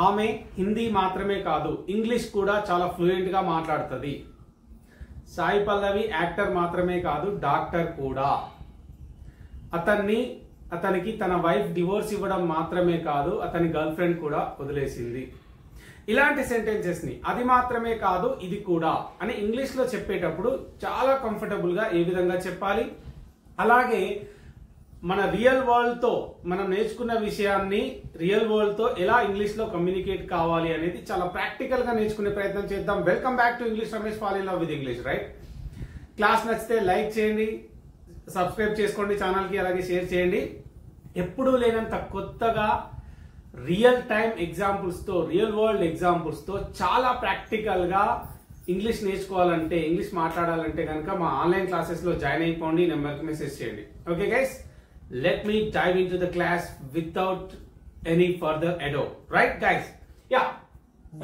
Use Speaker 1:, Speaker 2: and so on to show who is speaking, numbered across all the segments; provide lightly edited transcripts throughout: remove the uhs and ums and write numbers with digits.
Speaker 1: ఆమె హిందీ మాత్రమే కాదు ఇంగ్లీష్ కూడా చాలా ఫ్లూయెంట్ గా మాట్లాడుతుంది. సాయి పల్లవి యాక్టర్ మాత్రమే కాదు డాక్టర్ కూడా. అతనికి తన వైఫ్ డివోర్స్ ఇవ్వడం మాత్రమే కాదు అతని గర్ల్ ఫ్రెండ్ కూడా వదిలేసింది. ఇలాంటి సెంటెన్సెస్ ని అది మాత్రమే కాదు ఇది కూడా అని ఇంగ్లీష్ లో చెప్పేటప్పుడు చాలా కంఫర్టబుల్ గా ఏ విధంగా చెప్పాలి, అలాగే మన రియల్ వరల్డ్ తో మనం నేర్చుకున్న విషయాన్ని రియల్ వరల్డ్ తో ఎలా ఇంగ్లీష్ లో కమ్యూనికేట్ కావాలి అనేది చాలా ప్రాక్టికల్ గా నేర్చుకునే ప్రయత్నం చేద్దాం. Welcome back to English Ramesh, fall in love with English. Right, class నచ్చితే లైక్ చేయండి, సబ్స్క్రైబ్ చేసుకోండి ఛానల్ కి, అలాగే షేర్ చేయండి. ఎప్పుడూ లేనంత కొత్తగా రియల్ టైం ఎగ్జాంపుల్స్ తో, రియల్ వరల్డ్ ఎగ్జాంపుల్స్ తో చాలా ప్రాక్టికల్ గా ఇంగ్లీష్ నేర్చుకోవాలంటే, ఇంగ్లీష్ మాట్లాడాలంటే కనుక మా ఆన్లైన్ క్లాసెస్ లో జాయిన్ అయిపోండి, నెంబర్కి మెసేజ్ చేయండి. Okay guys, let me dive into the class without any further ado. Right guys? Yeah,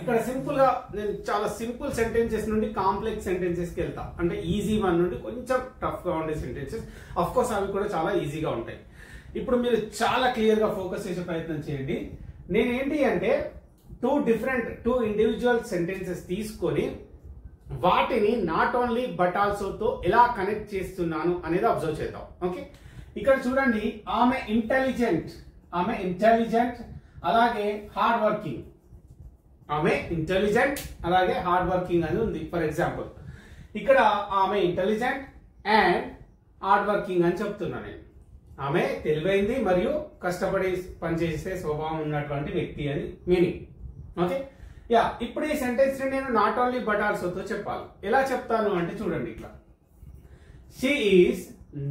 Speaker 1: ఇక్కడ సింపుల్ గా నేను చాలా సింపుల్ సెంటెన్సెస్ నుండి కాంప్లెక్స్ సెంటెన్సెస్ కి వెళ్తా. అంటే ఈజీ వన్ నుండి కొంచెం టఫ్ గా ఉండే సెంటెన్సెస్, అఫ్ కోర్స్ అవి కూడా చాలా ఈజీగా ఉంటాయి. ఇప్పుడు మీరు చాలా క్లియర్ గా ఫోకస్ చేసే ప్రయత్నం చేయండి. నేనేంటి అంటే టూ ఇండివిజువల్ సెంటెన్సెస్ తీసుకొని వాటిని నాట్ ఓన్లీ బట్ ఆల్సో తో ఎలా కనెక్ట్ చేస్తున్నాను అనేది అబ్జర్వ్ చేద్దాం. ఓకే, ఇక్కడ చూడండి, ఆమె ఇంటెలిజెంట్ అలాగే హార్డ్ వర్కింగ్. ఆమె ఇంటెలిజెంట్ అలాగే హార్డ్ వర్కింగ్ అని ఉంది. ఫర్ ఎగ్జాంపుల్ ఇక్కడ ఆమె ఇంటెలిజెంట్ అండ్ హార్డ్ వర్కింగ్ అని చెప్తున్నా నేను. ఆమె తెలివైంది మరియు కష్టపడి పనిచేసే స్వభావం ఉన్నటువంటి వ్యక్తి అని మీనింగ్. ఓకే, యా, ఇప్పుడు ఈ సెంటెన్స్ ని నేను నాట్ ఓన్లీ బట్ ఆల్సో తో చెప్పాలి. ఎలా చెప్తాను అంటే చూడండి, ఇట్లా she is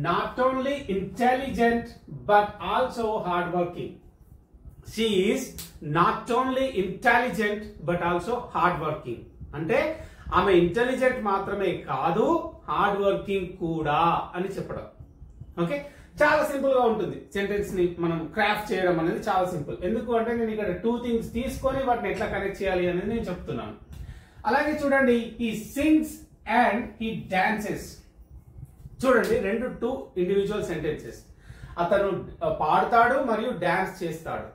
Speaker 1: not only intelligent but also hardworking. She is not only intelligent but also hardworking. అంటే ఆమె ఇంటెలిజెంట్ మాత్రమే కాదు హార్డ్ వర్కింగ్ కూడా అని చెప్పడం. ఓకే, చాలా సింపుల్ గా ఉంటుంది. సెంటెన్స్ ని మనం క్రాఫ్ట్ చేయడం అనేది చాలా సింపుల్. ఎందుకు అంటే నేను ఇక్కడ టూ థింగ్స్ తీసుకొని వాటిని ఎట్లా కనెక్ట్ చేయాలి అనేది నేను చెప్తున్నాను. అలాగే చూడండి, he sings and he dances. చూడండి, టూ ఇండివిజువల్ సెంటెన్సెస్. అతను పాడతాడు మరియు డాన్స్ చేస్తాడు.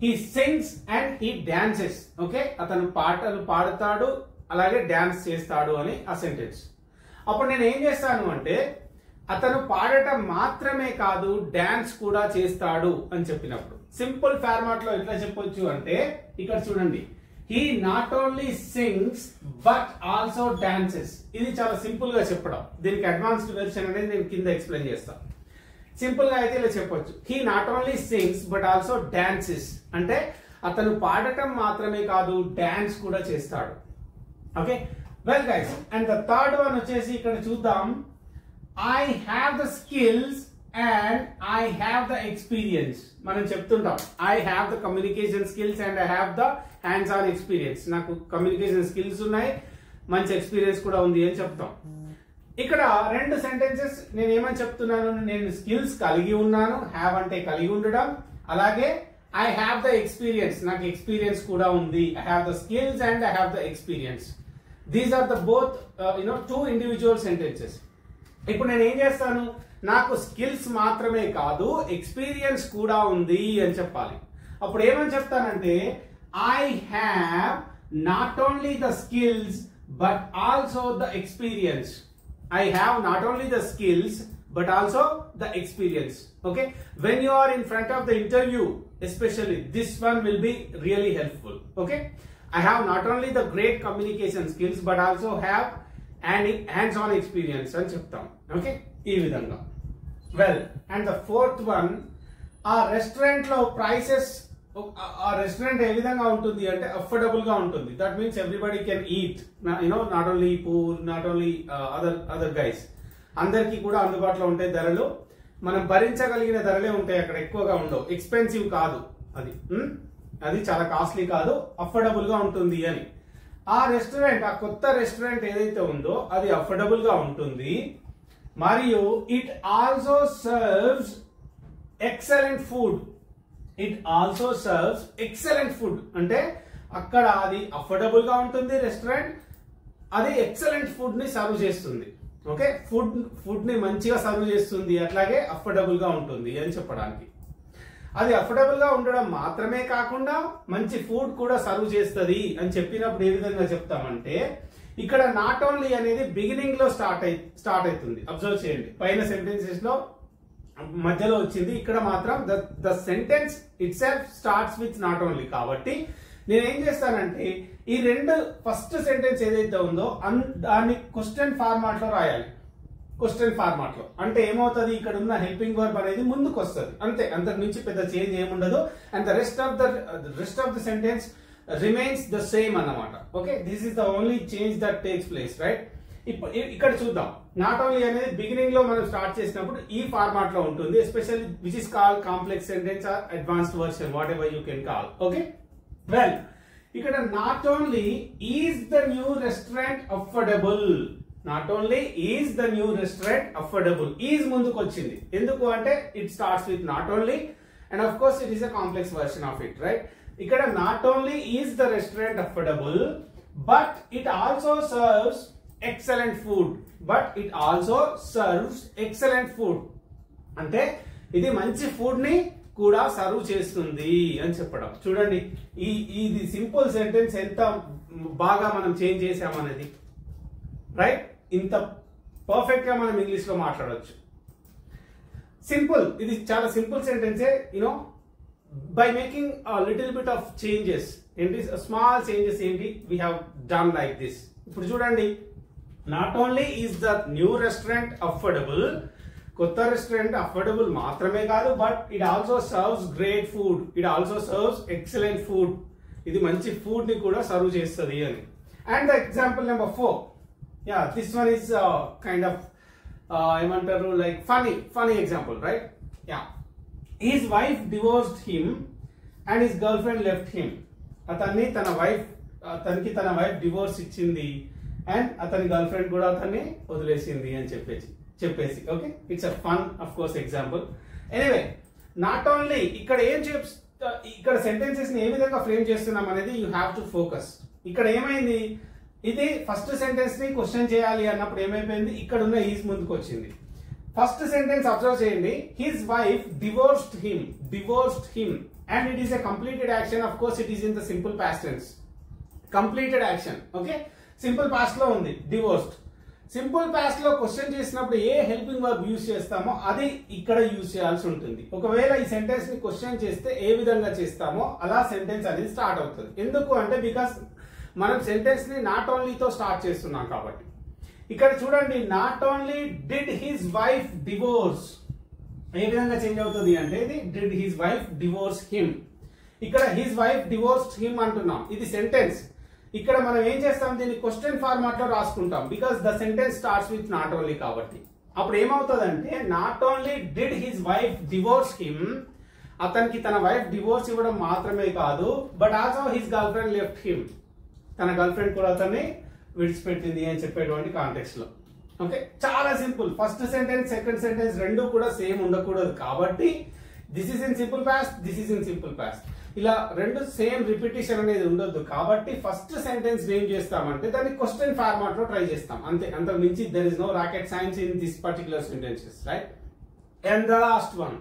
Speaker 1: He sings and he dances. Okay, అతను పాటలు పాడతాడు అలాగే డాన్స్ చేస్తాడు అని ఆ సెంటెన్స్. అప్పుడు నేను ఏం చేస్తాను అంటే అతను పాడటం మాత్రమే కాదు డాన్స్ కూడా చేస్తాడు అని చెప్పినప్పుడు సింపుల్ ఫార్మాట్ లో ఎట్లా చెప్పొచ్చు అంటే ఇక్కడ చూడండి, he not only sings but also dances. ఇది చాలా సింపుల్ గా చెప్పడం. దీనికి అడ్వాన్స్డ్ వెర్షన్ అనేది నేను కింద ఎక్స్ప్లెయిన్ చేస్తాను. సింపుల్ గా అయితే ఇలా చెప్పొచ్చు, he not only sings but also dances. అంటే అతను పాడటం మాత్రమే కాదు డాన్స్ కూడా చేస్తాడు. Okay, well guys, and the third one వచ్చేసి ఇక్కడ చూద్దాం, I have the skills and I have the experience. మనం చెప్తుంటాం I have the communication skills and I have the hands on experience. నాకు కమ్యూనికేషన్ స్కిల్స్ ఉన్నాయి, మంచి ఎక్స్పీరియన్స్ కూడా ఉంది అని చెప్తాం. ఇక్కడ రెండు సెంటెన్సెస్ నేను ఏమని చెప్తున్నాను, నేను స్కిల్స్ కలిగి ఉన్నాను, హ్యావ్ అంటే కలిగి ఉండడం, అలాగే ఐ హ్యావ్ ద ఎక్స్పీరియన్స్, నాకు ఎక్స్పీరియన్స్ కూడా ఉంది. I have the skills and I have the experience. These are the both two individual sentences. ఇప్పుడు నేను ఏం చేస్తాను, నాకు స్కిల్స్ మాత్రమే కాదు ఎక్స్పీరియన్స్ కూడా ఉంది అని చెప్పాలి. అప్పుడు ఏమని చెప్తానంటే I have not only the skills but also the experience. I have not only the skills but also the experience. Okay, when you are in front of the interview especially this one will be really helpful. Okay, I have not only the great communication skills but also have hands on experience అని చెప్తాం. Okay, ఈ విధంగా. Well, and the fourth one, ఆ restaurant లో prices, ఆ restaurant ఏ విధంగా ఉంటుంది అంటే అఫోర్డబుల్ గా ఉంటుంది. That means everybody can eat, not only poor, not only other guys, అందరికి కూడా అందుబాటులో ఉంటాయి ధరలు. మనం భరించగలిగిన ధరలే ఉంటాయి అక్కడ, ఎక్కువగా ఉండవు, ఎక్స్పెన్సివ్ కాదు, అది చాలా కాస్ట్లీ కాదు, అఫోర్డబుల్ గా ఉంటుంది అని. ఆ రెస్టారెంట్, ఆ కొత్త రెస్టారెంట్ ఏదైతే ఉందో అది అఫోర్డబుల్ గా ఉంటుంది మరియు it also serves excellent food. It also serves excellent food అంటే అక్కడ అది అఫోర్డబుల్ గా ఉంటుంది రెస్టారెంట్, అది ఎక్సలెంట్ ఫుడ్ ని సర్వ్ చేస్తుంది. ఓకే, ఫుడ్ ని మంచిగా సర్వ్ చేస్తుంది, అట్లాగే అఫోర్డబుల్ గా ఉంటుంది అని చెప్పడానికి. అది అఫోర్డబుల్ గా ఉండడం మాత్రమే కాకుండా మంచి ఫుడ్ కూడా సర్వ్ చేస్తుంది అని చెప్పినప్పుడు ఏ విధంగా చెప్తామంటే ఇక్కడ నాట్ ఓన్లీ అనేది బిగినింగ్ లో స్టార్ట్ అవుతుంది. అబ్జర్వ్ చేయండి, పైన సెంటెన్సెస్ లో మధ్యలో వచ్చింది, ఇక్కడ మాత్రం the sentence it self starts with not only. కాబట్టి నేనేం చేస్తానంటే ఈ రెండు ఫస్ట్ సెంటెన్స్ ఏదైతే ఉందో దాన్ని క్వశ్చన్ ఫార్మాట్ లో రాయాలి. క్వశ్చన్ ఫార్మాట్ లో అంటే ఏమవుతుంది, ఇక్కడ ఉన్న హెల్పింగ్ వర్బ్ అనేది ముందుకు వస్తుంది అంతే, అంతకు మించి పెద్ద చేంజ్ ఏముండదు. And the rest of the sentence remains the same అన్నమాట. Okay, this is the only change that takes place, right? ఇప్పుడు ఇక్కడ చూద్దాం, నాట్ ఓన్లీ అనేది బిగినింగ్ లో మనం స్టార్ట్ చేసినప్పుడు ఈ ఫార్మాట్ లో ఉంటుంది, especially which is call complex sentence or advanced version, whatever you can call. Okay, well ఇక్కడ not only is the new restaurant affordable. Not only is the new restaurant affordable, is ముందుకు వచ్చింది ఎందుకు అంటే it starts with not only and of course it is a complex version of it, right? ఇక్కడ not only is the restaurant affordable but it also serves excellent food. But it also serves excellent food అంటే ఇది మంచి food ని కూడా serve చేస్తుంది అని చెప్పడం. చూడండి, ఇది సింపుల్ సెంటెన్స్ ఎంత బాగా మనం చేంజ్ చేసామనేది, రైట్? ఇంత పర్ఫెక్ట్ గా మనం ఇంగ్లీష్ లో మాట్లాడవచ్చు. సింపుల్, ఇది చాలా సింపుల్ సెంటెన్సే, you know, by making little bit of changes. ఏంటి స్మాల్ చేంజెస్ ఏంటి we have done like this. ఇప్పుడు చూడండి, not only is the new restaurant affordable, కొత్త రెస్టారెంట్ అఫోర్డబుల్ మాత్రమే కాదు, but it also serves great food, it also serves excellent food, ఇది మంచి food ని కూడా సర్వ్ చేస్తుంది అని. And the example number 4, yeah, this one is kind of ఏమంటారు, like funny example, right? Yeah, his wife divorced him and his girlfriend left him. అతనికి తన wife divorce ఇచ్చింది అండ్ అతని గర్ల్ ఫ్రెండ్ కూడా అతన్ని వదిలేసింది అని చెప్పేసి okay, it's a fun of course example. Anyway, not only ఇక్కడ సెంటెన్సెస్ ని ఏ విధంగా ఫ్రేమ్ చేస్తున్నాం అనేది యూ హ్యావ్ టు ఫోకస్. ఇక్కడ ఏమైంది, ఇది ఫస్ట్ సెంటెన్స్ ని క్వశ్చన్ చేయాలి అన్నప్పుడు ఏమైపోయింది, ఇక్కడ ఉన్న ఈజ్ ముందుకు వచ్చింది. ఫస్ట్ సెంటెన్స్ అబ్జర్వ్ చేయండి, his wife divorced him and it is a completed action. Of course it is in the simple past tense, completed action. Okay, simple past లో ఉంది డివోర్స్డ్. సింపుల్ పాస్ట్ లో question చేసినప్పుడు ఏ helping verb use చేస్తామో అది ఇక్కడ use చేయాల్సి ఉంటుంది. ఒకవేళ ఈ సెంటెన్స్ ని క్వశ్చన్ చేస్తే ఏ విధంగా చేస్తామో అలా సెంటెన్స్ అనేది స్టార్ట్ అవుతుంది. ఎందుకు అంటే బికాస్ మనం సెంటెన్స్ ని నాట్ ఓన్లీతో స్టార్ట్ చేస్తున్నాం కాబట్టి. ఇక్కడ చూడండి, not only did his wife divorce, ఏ విధంగా చేంజ్ అవుతుంది అంటే ఇది did his wife divorce him. ఇక్కడ హిస్ వైఫ్ డివోర్స్డ్ హిమ్ అంటున్నాం, ఇది సెంటెన్స్. ఇక్కడ మనం ఏం చేస్తాం, దీన్ని క్వశ్చన్ ఫార్మాట్ లో రాసుకుంటాం because the sentence starts with not only కాబట్టి. అప్పుడు ఏమవుతుంది అంటే not only did his wife divorce him, అతనికి తన వైఫ్ డివోర్స్ ఇవ్వడం మాత్రమే కాదు, but also his girl friend left him, తన గర్ల్ ఫ్రెండ్ కూడా అతన్ని విడిచిపెట్టింది అని చెప్పేటువంటి కాంటెక్స్ట్ లో. ఓకే, చాలా simple. First sentence second sentence రెండు కూడా సేమ్ ఉండకూడదు కాబట్టి this is in simple past, this is in simple past, ఇలా రెండు సేమ్ రిపిటేషన్ అనేది ఉండొద్దు. కాబట్టి ఫస్ట్ సెంటెన్స్ ఏం చేస్తామంటే దాన్ని క్వశ్చన్ ఫార్మాట్ లో ట్రై చేస్తాం అంతే, అంతకు మించి there is no rocket science in this particular sentences, right? And the last one,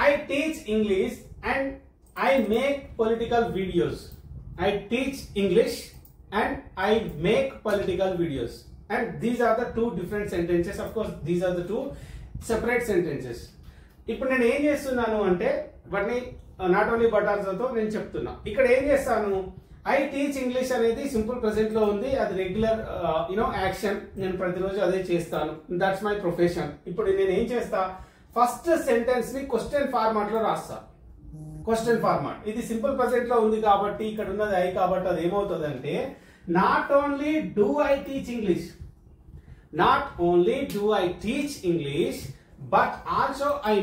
Speaker 1: I teach English and I make political videos. I teach English and I make political videos. And these are the two different sentences. Of course, these are the two separate sentences. ఇప్పుడు నేను ఏం చేస్తున్నాను అంటే వాటిని not only but ఆల్సోతో నేను చెప్తున్నా. ఇక్కడ ఏం చేస్తాను, ఐ టీచ్ ఇంగ్లీష్ అనేది సింపుల్ ప్రెసెంట్ లో ఉంది, అది రెగ్యులర్ యాక్షన్, నేను ప్రతిరోజు అదే చేస్తాను, దట్స్ మై ప్రొఫెషన్. ఇప్పుడు నేను ఏం చేస్తా, ఫస్ట్ సెంటెన్స్ ని క్వశ్చన్ ఫార్మాట్ లో రాస్తా. క్వశ్చన్ ఫార్మాట్ ఇది సింపుల్ ప్రెసెంట్ లో ఉంది కాబట్టి ఇక్కడ ఉన్నది ఐ కాబట్టి అది ఏమవుతుంది అంటే not only do I teach English, not only do I teach English but also I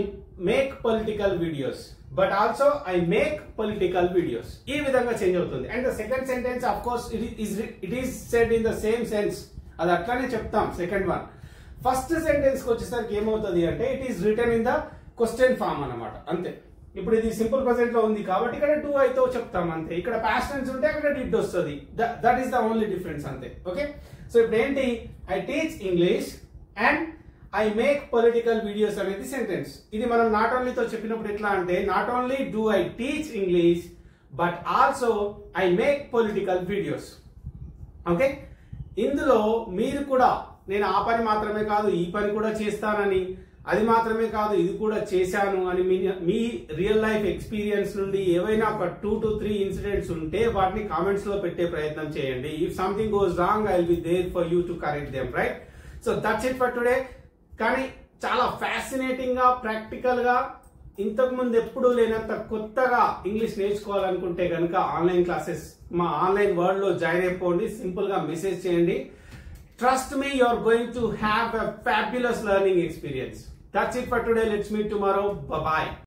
Speaker 1: make political videos, but also I make political videos. ఈ విధంగా చేంజ్ అవుతుంది. And the second sentence of course it is said in the same sense, అది అట్లానే చెప్తాం. Second one, first sentence కి వచ్చేసరికి ఏమవుతుంది అంటే it is return in the question form అన్నమాట, అంతే. ఇప్పుడు ఇది సింపుల్ ప్రెసెంట్ లో ఉంది కాబట్టి ఇక్కడ డూ ఐతో చెప్తాం అంతే, ఇక్కడ పాస్ట్ టెన్స్ ఉంటే అక్కడ డిడ్ వస్తుంది, that is the only difference అంతే. ఓకే, సో ఇప్పుడు ఏంటి, I teach English and I make political videos అనేది సెంటెన్స్. ఇది మనం నాట్ ఓన్లీతో చెప్పినప్పుడు ఎట్లా అంటే not only do I teach English but also I make political videos. Okay, ఇందులో మీరు కూడా నేను ఆ పని మాత్రమే కాదు ఈ పని కూడా చేస్తానని, అది మాత్రమే కాదు ఇది కూడా చేశాను అని మీ రియల్ లైఫ్ ఎక్స్పీరియన్స్ నుండి ఏవైనా ఒక 2 to 3 ఇన్సిడెంట్స్ ఉంటే వాటిని కామెంట్స్ లో పెట్టే ప్రయత్నం చేయండి. If something goes wrong I will be there for you to correct them, right? So that's it for today. కానీ చాలా ఫ్యాసినేటింగ్ గా, ప్రాక్టికల్ గా, ఇంతకు ముందు ఎప్పుడు లేనంత కొత్తగా ఇంగ్లీష్ నేర్చుకోవాలనుకుంటే కనుక ఆన్లైన్ క్లాసెస్ మా ఆన్లైన్ వరల్డ్ లో జాయిన్ అయిపోండి. సింపుల్ గా మెసేజ్ చేయండి. Trust me, you are going to have a fabulous learning experience. That's it for today. Let's meet tomorrow. Bye-bye.